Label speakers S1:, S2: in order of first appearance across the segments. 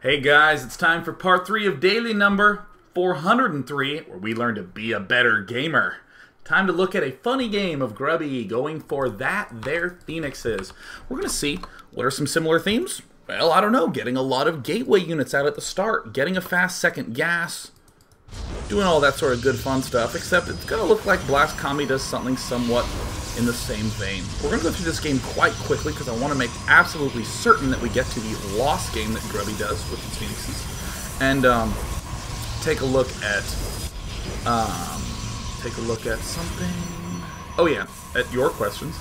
S1: Hey guys, it's time for part 3 of daily number 403, where we learn to be a better gamer. Time to look at a funny game of Grubby going for their phoenixes. We're going to see what are some similar themes. Well, I don't know, getting a lot of gateway units out at the start, getting a fast second gas, doing all that sort of good fun stuff, except it's going to look like Blast Kami does something somewhat in the same vein. We're going to go through this game quite quickly because I want to make absolutely certain that we get to the lost game that Grubby does with his phoenixes. And take a look at something. Oh yeah, at your questions.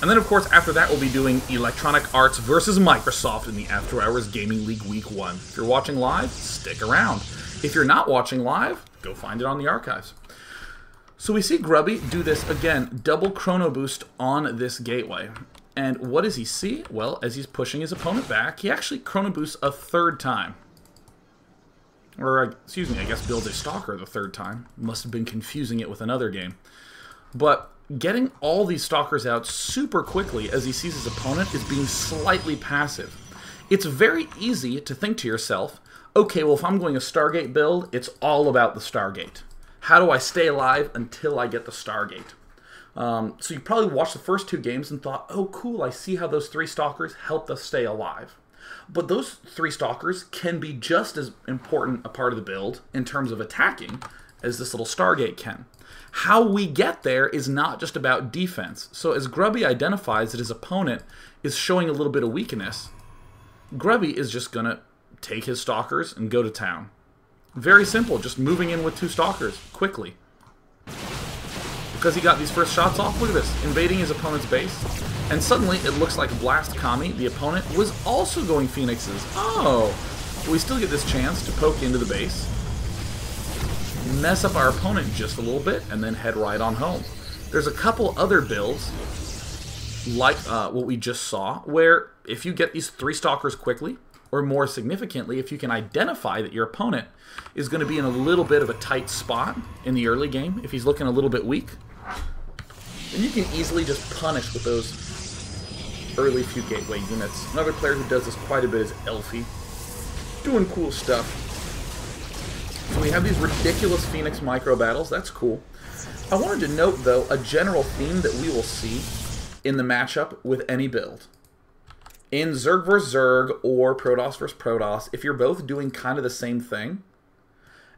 S1: And then of course after that we'll be doing Electronic Arts versus Microsoft in the After Hours Gaming League Week 1. If you're watching live, stick around. If you're not watching live, go find it on the archives. So we see Grubby do this again, double chrono boost on this gateway. And what does he see? Well, as he's pushing his opponent back, he actually chrono boosts a third time. Or, excuse me, I guess builds a stalker the third time. Must have been confusing it with another game. But getting all these stalkers out super quickly as he sees his opponent is being slightly passive. It's very easy to think to yourself, okay, well if I'm going a Stargate build, it's all about the Stargate. How do I stay alive until I get the Stargate? So you probably watched the first two games and thought, oh cool, I see how those 3 stalkers helped us stay alive. But those 3 stalkers can be just as important a part of the build in terms of attacking as this little Stargate can. How we get there is not just about defense. So as Grubby identifies that his opponent is showing a little bit of weakness, Grubby is just going to take his stalkers and go to town. Very simple, just moving in with 2 stalkers quickly. Because he got these first shots off, look at this, invading his opponent's base. And suddenly it looks like Blast Kami, the opponent, was also going phoenixes. Oh, we still get this chance to poke into the base, mess up our opponent just a little bit, and then head right on home. There's a couple other builds, like what we just saw, where if you get these 3 stalkers quickly, or more significantly, if you can identify that your opponent is going to be in a little bit of a tight spot in the early game, if he's looking a little bit weak, then you can easily just punish with those early few gateway units. Another player who does this quite a bit is Elfie, doing cool stuff. So we have these ridiculous Phoenix micro battles, that's cool. I wanted to note, though, a general theme that we will see in the matchup with any build. In Zerg vs. Zerg or Protoss vs. Protoss, if you're both doing kind of the same thing,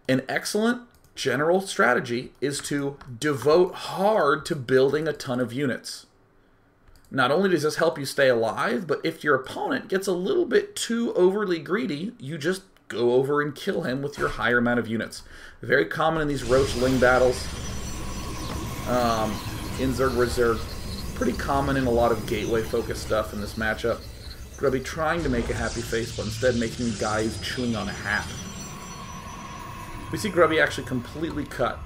S1: an excellent general strategy is to devote hard to building a ton of units. Not only does this help you stay alive, but if your opponent gets a little bit too overly greedy, you just go over and kill him with your higher amount of units. Very common in these Roach Ling battles. In Zerg vs. Zerg, pretty common in a lot of gateway-focused stuff in this matchup. Grubby trying to make a happy face, but instead making a guy who's chewing on a hat. We see Grubby actually completely cut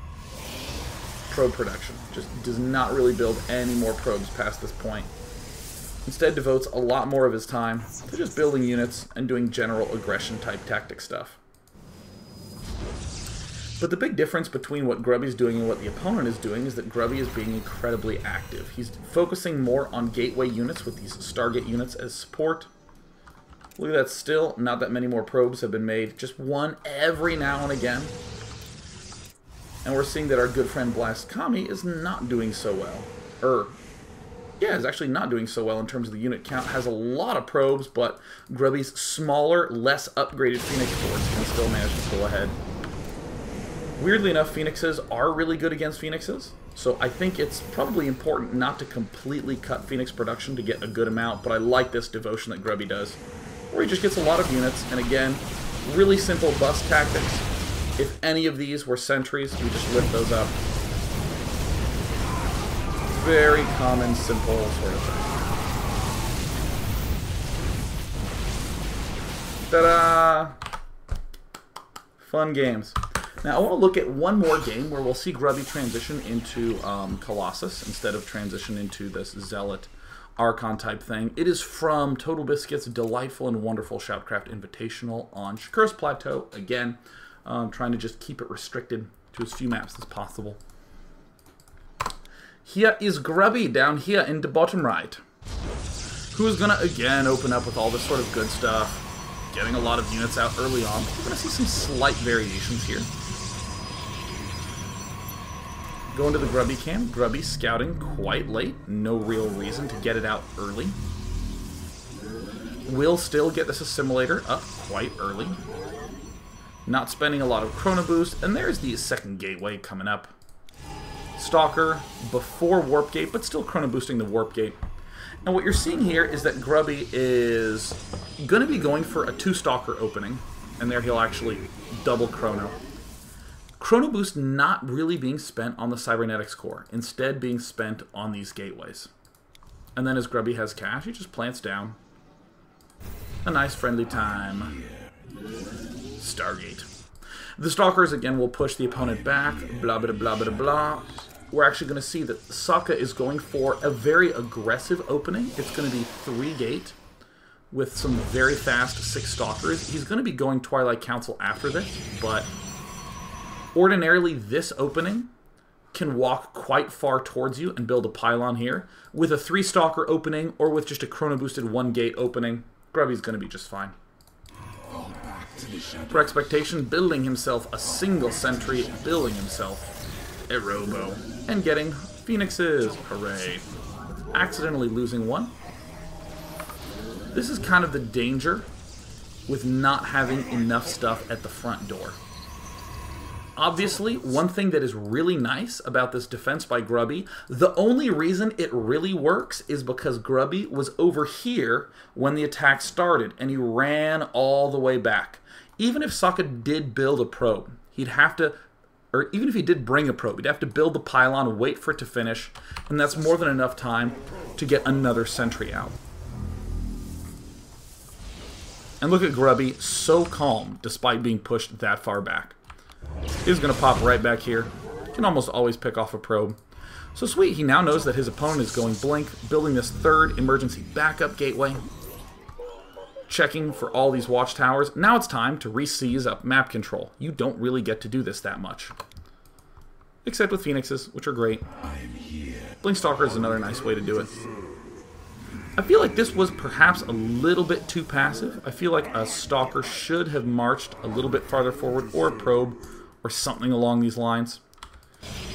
S1: probe production. Just does not really build any more probes past this point. Instead devotes a lot more of his time to just building units and doing general aggression type tactic stuff. But the big difference between what Grubby's doing and what the opponent is doing is that Grubby is being incredibly active. He's focusing more on gateway units with these Stargate units as support. Look at that, still not that many more probes have been made. Just one every now and again. And we're seeing that our good friend Blast Kami is not doing so well. Is actually not doing so well in terms of the unit count. Has a lot of probes, but Grubby's smaller, less upgraded Phoenix force can still manage to pull ahead. Weirdly enough, Phoenixes are really good against Phoenixes, so I think it's probably important not to completely cut Phoenix production to get a good amount, but I like this devotion that Grubby does, where he just gets a lot of units, and again, really simple bust tactics. If any of these were sentries, we just lift those up. Very common, simple sort of thing. Ta-da! Fun games. Now I want to look at one more game where we'll see Grubby transition into Colossus instead of transition into this Zealot Archon type thing. It is from Total Biscuit's Delightful and Wonderful Shoutcraft Invitational on Shakur's Plateau. Again, trying to just keep it restricted to as few maps as possible. Here is Grubby down here in the bottom right, who is going to again open up with all this sort of good stuff. getting a lot of units out early on. We're going to see some slight variations here. Going to the Grubby camp. Grubby scouting quite late. No real reason to get it out early. Will still get this assimilator up quite early. Not spending a lot of Chrono Boost. And there's the second gateway coming up. Stalker before Warp Gate, but still Chrono Boosting the Warp Gate. And what you're seeing here is that Grubby is going to be going for a 2-Stalker opening. And there he'll actually double Chrono. Chrono Boost not really being spent on the Cybernetics core, instead being spent on these gateways. And then as Grubby has cash, he just plants down a nice friendly time. Stargate. The Stalkers again will push the opponent back, blah blah blah blah blah. We're actually going to see that Sokka is going for a very aggressive opening. It's going to be 3-gate with some very fast 6 Stalkers. He's going to be going Twilight Council after this, but ordinarily, this opening can walk quite far towards you and build a pylon here. With a 3-Stalker opening, or with just a Chrono-boosted 1-gate opening, Grubby's going to be just fine. For expectation, building himself a single sentry, building himself a Robo, and getting Phoenixes. Hooray. Accidentally losing one. This is kind of the danger with not having enough stuff at the front door. Obviously, one thing that is really nice about this defense by Grubby, the only reason it really works is because Grubby was over here when the attack started, and he ran all the way back. Even if Sokka did build a probe, he'd have to, or even if he did bring a probe, he'd have to build the pylon, wait for it to finish, and that's more than enough time to get another sentry out. And look at Grubby, so calm despite being pushed that far back. He's going to pop right back here. Can almost always pick off a probe. So sweet, he now knows that his opponent is going Blink, building this 3rd emergency backup gateway. Checking for all these watchtowers. Now it's time to re-seize up map control. You don't really get to do this that much. Except with Phoenixes, which are great. Blink Stalker is another nice way to do it. I feel like this was perhaps a little bit too passive. I feel like a Stalker should have marched a little bit farther forward, or a probe, or something along these lines.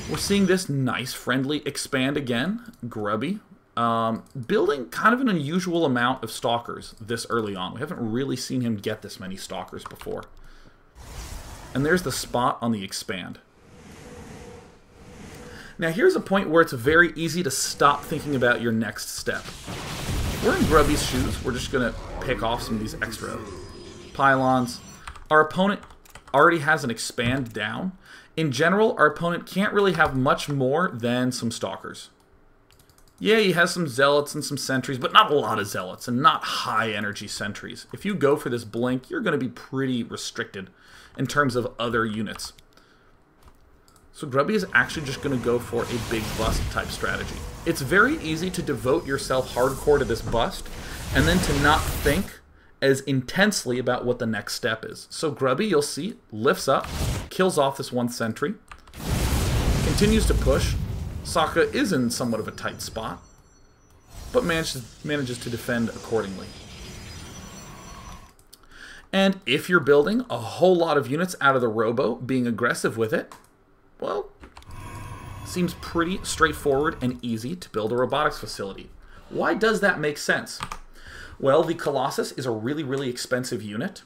S1: We're seeing this nice friendly expand again. Grubby. Building kind of an unusual amount of Stalkers this early on. We haven't really seen him get this many Stalkers before. And there's the spot on the expand. Now here's a point where it's very easy to stop thinking about your next step. We're in Grubby's shoes. We're just going to pick off some of these extra pylons. Our opponent already has an expand down. In general, our opponent can't really have much more than some Stalkers. Yeah, he has some Zealots and some Sentries, but not a lot of Zealots, and not high-energy Sentries. If you go for this Blink, you're going to be pretty restricted in terms of other units. So Grubby is actually just going to go for a big bust type strategy. It's very easy to devote yourself hardcore to this bust, and then to not think as intensely about what the next step is. So Grubby, you'll see, lifts up, kills off this 1 sentry, continues to push. Sokka is in somewhat of a tight spot, but manages to defend accordingly. And if you're building a whole lot of units out of the Robo, being aggressive with it, well, seems pretty straightforward and easy to build a robotics facility. Why does that make sense? Well, the Colossus is a really, really expensive unit.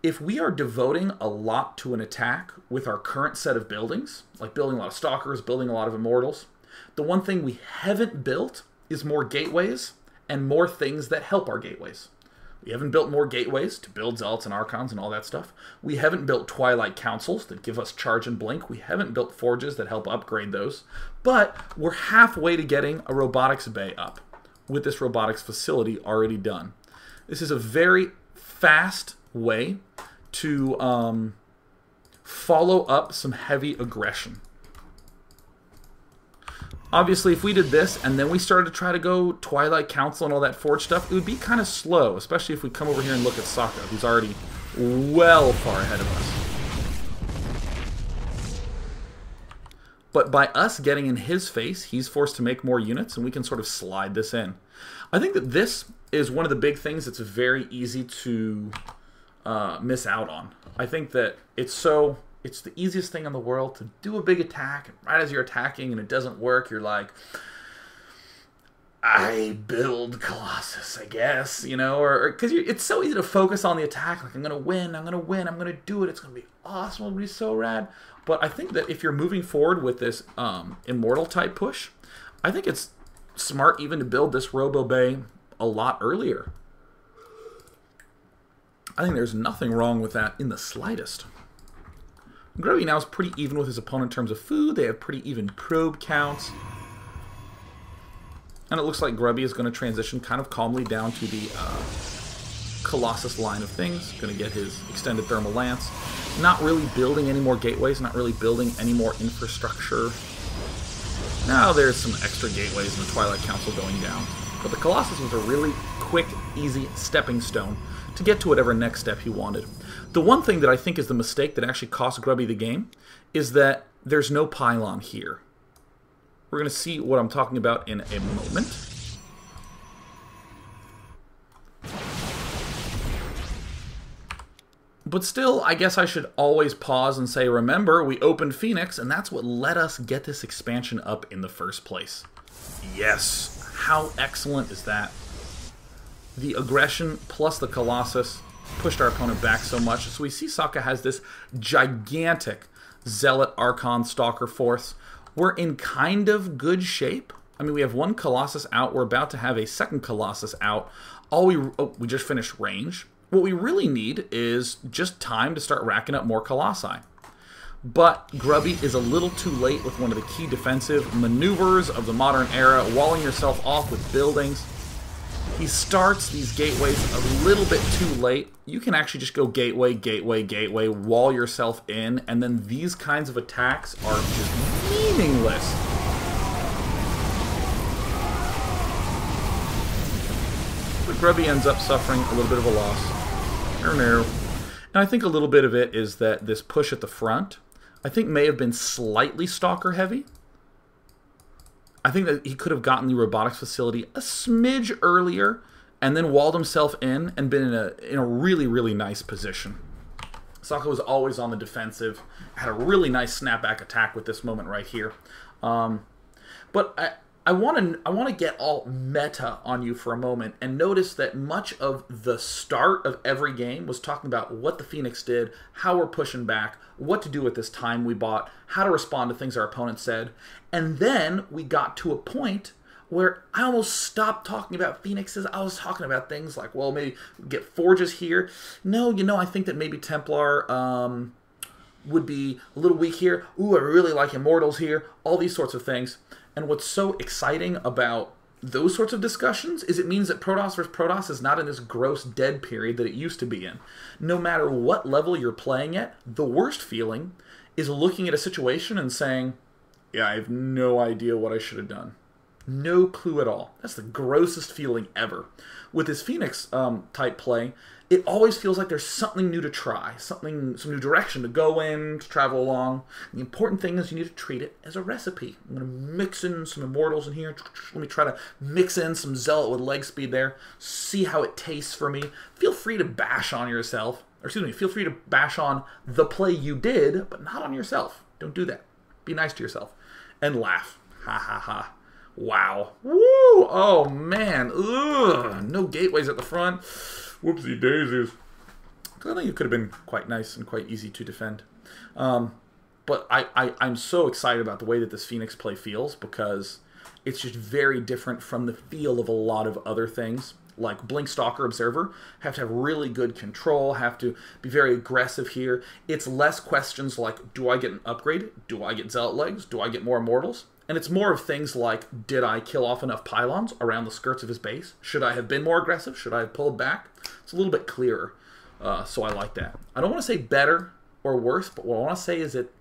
S1: If we are devoting a lot to an attack with our current set of buildings, like building a lot of Stalkers, building a lot of Immortals, the one thing we haven't built is more gateways and more things that help our gateways. We haven't built more gateways to build Zealots and Archons and all that stuff. We haven't built Twilight Councils that give us charge and blink. We haven't built Forges that help upgrade those. But we're halfway to getting a robotics bay up with this robotics facility already done. This is a very fast way to follow up some heavy aggression. Obviously, if we did this and then we started to try to go Twilight Council and all that Forge stuff, it would be kind of slow, especially if we come over here and look at Sokka, who's already well far ahead of us. But by us getting in his face, he's forced to make more units, and we can sort of slide this in. I think that this is one of the big things that's very easy to miss out on. I think that it's the easiest thing in the world to do a big attack, and right as you're attacking and it doesn't work, you're like, I build Colossus, I guess, you know, or because it's so easy to focus on the attack, like I'm gonna win, I'm gonna do it, it's gonna be awesome, it'll be so rad. But I think that if you're moving forward with this immortal type push, I think it's smart even to build this Robo Bay a lot earlier. I think there's nothing wrong with that in the slightest. Grubby now is pretty even with his opponent in terms of food. They have pretty even probe counts. And it looks like Grubby is going to transition kind of calmly down to the Colossus line of things. Going to get his extended thermal lance. Not really building any more gateways, not really building any more infrastructure. Now there's some extra gateways in the Twilight Council going down. But the Colossus was a really quick, easy stepping stone to get to whatever next step he wanted. The one thing that I think is the mistake that actually cost Grubby the game is that there's no pylon here. We're going to see what I'm talking about in a moment. But still, I guess I should always pause and say, remember, we opened Phoenix, and that's what let us get this expansion up in the first place. Yes, how excellent is that? The aggression plus the Colossus pushed our opponent back so much. So we see Sokka has this gigantic Zealot Archon Stalker force. We're in kind of good shape. I mean, we have one Colossus out. We're about to have a second Colossus out. We just finished range. What we really need is just time to start racking up more Colossi. But Grubby is a little too late with one of the key defensive maneuvers of the modern era, walling yourself off with buildings. He starts these gateways a little bit too late. You can actually just go gateway, gateway, gateway, wall yourself in, and then these kinds of attacks are just meaningless. But Grubby ends up suffering a little bit of a loss. And I think a little bit of it is that this push at the front, I think may have been slightly Stalker heavy. I think that he could have gotten the robotics facility a smidge earlier and then walled himself in and been in a really, really nice position. Sokka was always on the defensive, had a really nice snapback attack with this moment right here. But I want to get all meta on you for a moment and notice that much of the start of every game was talking about what the Phoenix did, how we're pushing back, what to do with this time we bought, how to respond to things our opponent said. And then we got to a point where I almost stopped talking about Phoenixes. I was talking about things like, well, maybe get Forges here. No, you know, I think that maybe Templar would be a little weak here. Ooh, I really like Immortals here. All these sorts of things. And what's so exciting about those sorts of discussions is it means that Protoss versus Protoss is not in this gross dead period that it used to be in. No matter what level you're playing at, the worst feeling is looking at a situation and saying, yeah, I have no idea what I should have done. No clue at all. That's the grossest feeling ever. With this Phoenix type play, it always feels like there's something new to try, some new direction to go in, to travel along. The important thing is you need to treat it as a recipe. I'm going to mix in some Immortals in here. Let me try to mix in some Zealot with leg speed there. See how it tastes for me. Feel free to bash on yourself. Or excuse me, feel free to bash on the play you did, but not on yourself. Don't do that. Be nice to yourself. And laugh. Ha ha ha. Wow. Woo! Oh, man. Ugh. No gateways at the front. Whoopsie daisies. I think it could have been quite nice and quite easy to defend. But I'm so excited about the way that this Phoenix play feels because it's just very different from the feel of a lot of other things. Like Blink Stalker Observer, have to have really good control, have to be very aggressive here. It's less questions like, do I get an upgrade? Do I get Zealot legs? Do I get more Immortals? And it's more of things like, did I kill off enough pylons around the skirts of his base? Should I have been more aggressive? Should I have pulled back? It's a little bit clearer, so I like that. I don't want to say better or worse, but what I want to say is that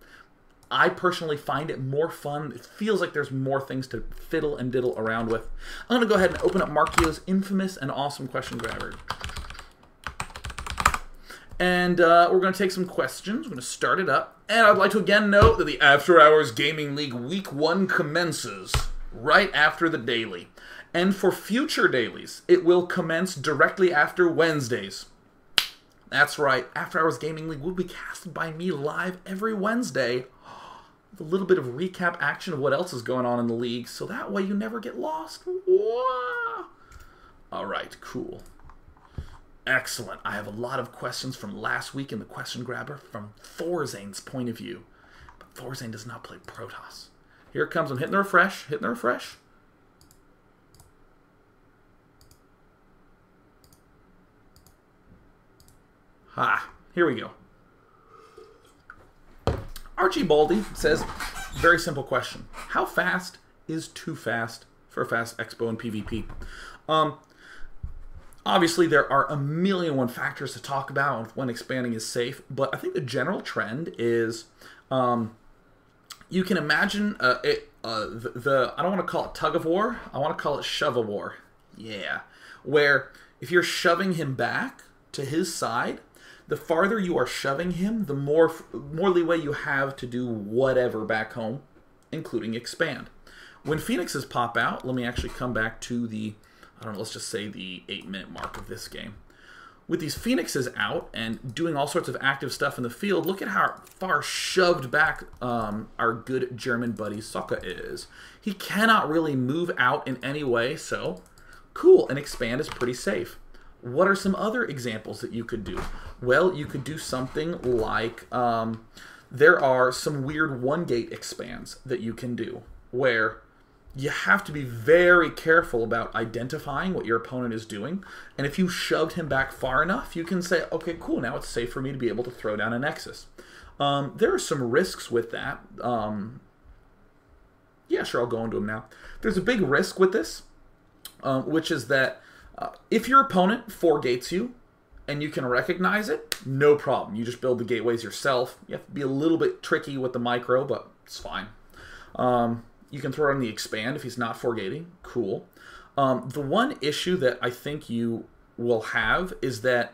S1: I personally find it more fun. It feels like there's more things to fiddle and diddle around with. I'm going to go ahead and open up Markio's infamous and awesome question grabber. And we're going to take some questions. We're going to start it up. And I'd like to again note that the After Hours Gaming League Week 1 commences right after the daily. And for future dailies, it will commence directly after Wednesdays. That's right, After Hours Gaming League will be casted by me live every Wednesday with a little bit of recap action of what else is going on in the league, so that way you never get lost. Alright, cool. Excellent. I have a lot of questions from last week in the question grabber from Thorzane's point of view. But Thorzane does not play Protoss. Here it comes. I'm hitting the refresh. Hitting the refresh. Ha. Here we go. Archie Baldy says, very simple question. How fast is too fast for a fast expo in PvP? Obviously, there are a million and one factors to talk about when expanding is safe, but I think the general trend is you can imagine I don't want to call it tug of war, I want to call it shove of war. Yeah. Where if you're shoving him back to his side, the farther you are shoving him, the more leeway you have to do whatever back home, including expand. When Phoenixes pop out, let me actually come back to the, I don't know, let's just say the 8-minute mark of this game. With these Phoenixes out and doing all sorts of active stuff in the field, look at how far shoved back our good German buddy Sokka is. He cannot really move out in any way, so cool, and expand is pretty safe. What are some other examples that you could do? Well, you could do something like, there are some weird one-gate expands that you can do, where you have to be very careful about identifying what your opponent is doing. And if you shoved him back far enough, you can say, okay, cool, now it's safe for me to be able to throw down a Nexus. There are some risks with that. Yeah, sure, I'll go into them now. There's a big risk with this, which is that if your opponent 4-gates you, and you can recognize it, no problem. You just build the gateways yourself. You have to be a little bit tricky with the micro, but it's fine. You can throw on the expand if he's not 4-gating. Cool. The one issue that I think you will have is that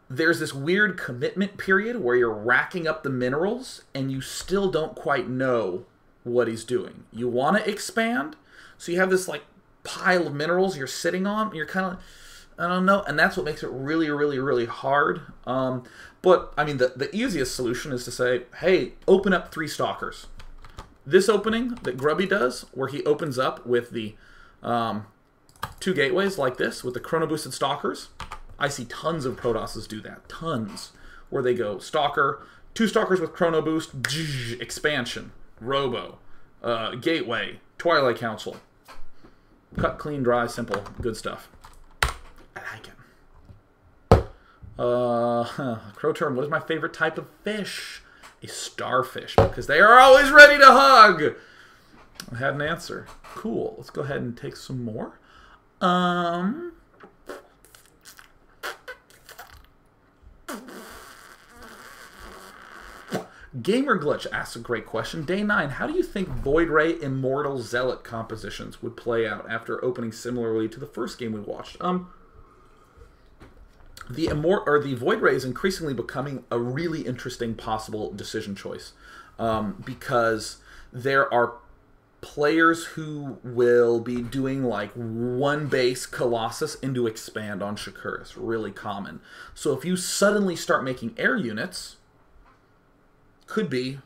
S1: there's this weird commitment period where you're racking up the minerals and you still don't quite know what he's doing. You want to expand, so you have this like pile of minerals you're sitting on, and you're kind of, I don't know, and that's what makes it really, really, really hard. But, I mean, the easiest solution is to say, hey, open up 3 stalkers. This opening that Grubby does, where he opens up with the 2 gateways like this, with the chrono-boosted stalkers, I see tons of Protosses do that. Tons. Where they go, stalker, 2 stalkers with chrono boost, expansion, robo, gateway, Twilight Council. Cut, clean, dry, simple. Good stuff. I like it. Crow term, what is my favorite type of fish? A starfish, because they are always ready to hug. I had an answer. Cool. Let's go ahead and take some more. Gamer Glitch asks a great question. Day 9, how do you think Void Ray Immortal Zealot compositions would play out after opening similarly to the first game we watched? The Void Ray is increasingly becoming a really interesting possible decision choice, because there are players who will be doing like 1 base Colossus into expand on Shakuris. Really common. So if you suddenly start making air units, could be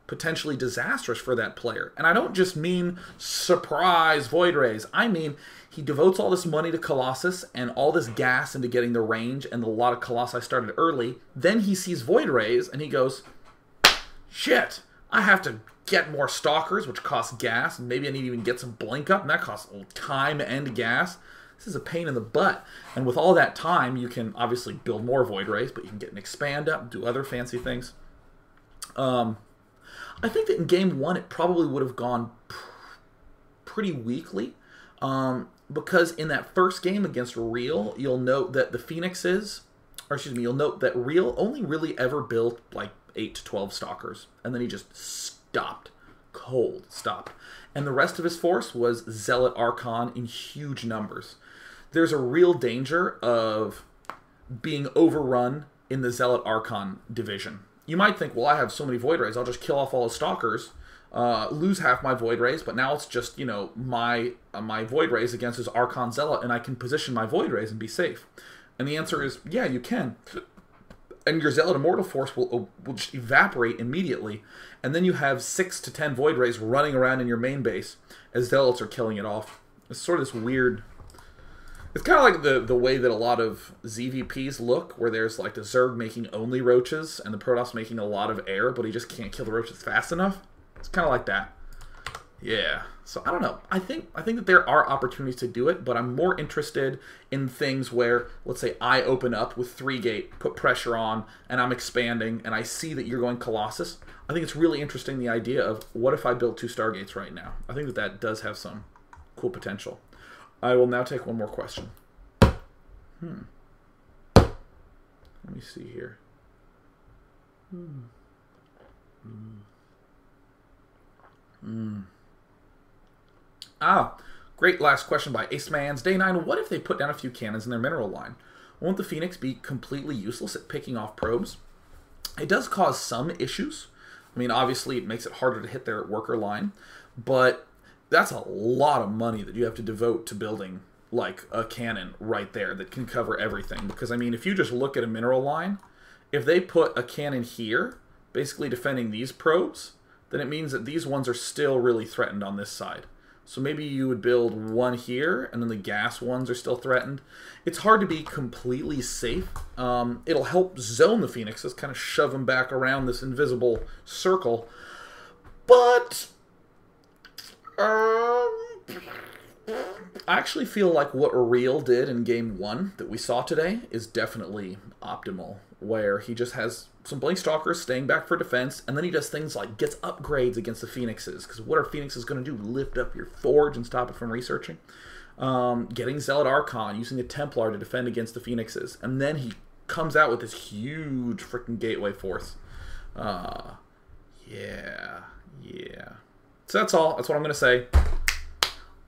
S1: potentially disastrous for that player. And I don't just mean surprise Void Rays. I mean he devotes all this money to Colossus and all this gas into getting the range, and a lot of Colossi started early. Then he sees Void Rays and he goes, shit, I have to get more stalkers, which costs gas, and maybe I need to even get some blink up, and that costs time and gas. This is a pain in the butt. And with all that time, you can obviously build more Void Rays, but you can get an expand up, do other fancy things. I think that in Game 1 it probably would have gone pretty weakly, because in that first game against Real, you'll note that the Phoenixes, or excuse me, you'll note that Real only really ever built like 8 to 12 stalkers, and then he just stopped. Cold stopped. And the rest of his force was Zealot Archon in huge numbers. There's a real danger of being overrun in the Zealot Archon division. You might think, well, I have so many Void Rays, I'll just kill off all his stalkers, lose half my Void Rays, but now it's just, you know, my Void Rays against his Archon Zealot, and I can position my Void Rays and be safe. And the answer is, yeah, you can. And your Zealot Immortal Force will just evaporate immediately, and then you have 6 to 10 Void Rays running around in your main base as Zealots are killing it off. It's sort of this weird... It's kind of like the way that a lot of ZVPs look, where there's like the Zerg making only roaches, and the Protoss making a lot of air, but he just can't kill the roaches fast enough. It's kind of like that. Yeah. So I don't know. I think that there are opportunities to do it, but I'm more interested in things where, let's say, I open up with 3-gate, put pressure on, and I'm expanding, and I see that you're going Colossus. I think it's really interesting, the idea of, what if I build 2 Stargates right now? I think that that does have some cool potential. I will now take one more question. Let me see here. Great last question by Acemans. Day 9, what if they put down a few cannons in their mineral line? Won't the Phoenix be completely useless at picking off probes? It does cause some issues. I mean, obviously, it makes it harder to hit their worker line, but that's a lot of money that you have to devote to building, like, a cannon right there that can cover everything. Because, I mean, if you just look at a mineral line, if they put a cannon here, basically defending these probes, then it means that these ones are still really threatened on this side. So maybe you would build one here, and then the gas ones are still threatened. It's hard to be completely safe. It'll help zone the Phoenixes, kind of shove them back around this invisible circle. But I actually feel like what Real did in Game 1 that we saw today is definitely optimal, where he just has some Blink Stalkers staying back for defense, and then he does things like gets upgrades against the Phoenixes, because what are Phoenixes going to do? Lift up your Forge and stop it from researching? Getting Zealot Archon, using a Templar to defend against the Phoenixes, and then he comes out with this huge freaking Gateway Force. Yeah. So that's all. That's what I'm going to say.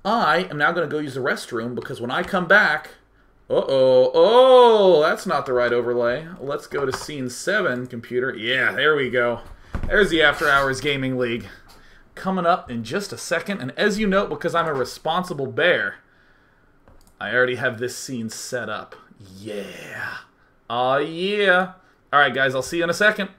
S1: I am now going to go use the restroom, because when I come back... Oh, that's not the right overlay. Let's go to scene 7, computer. Yeah, there we go. There's the After Hours Gaming League. Coming up in just a second. And as you note, because I'm a responsible bear, I already have this scene set up. Yeah. Oh, yeah. All right, guys, I'll see you in a second.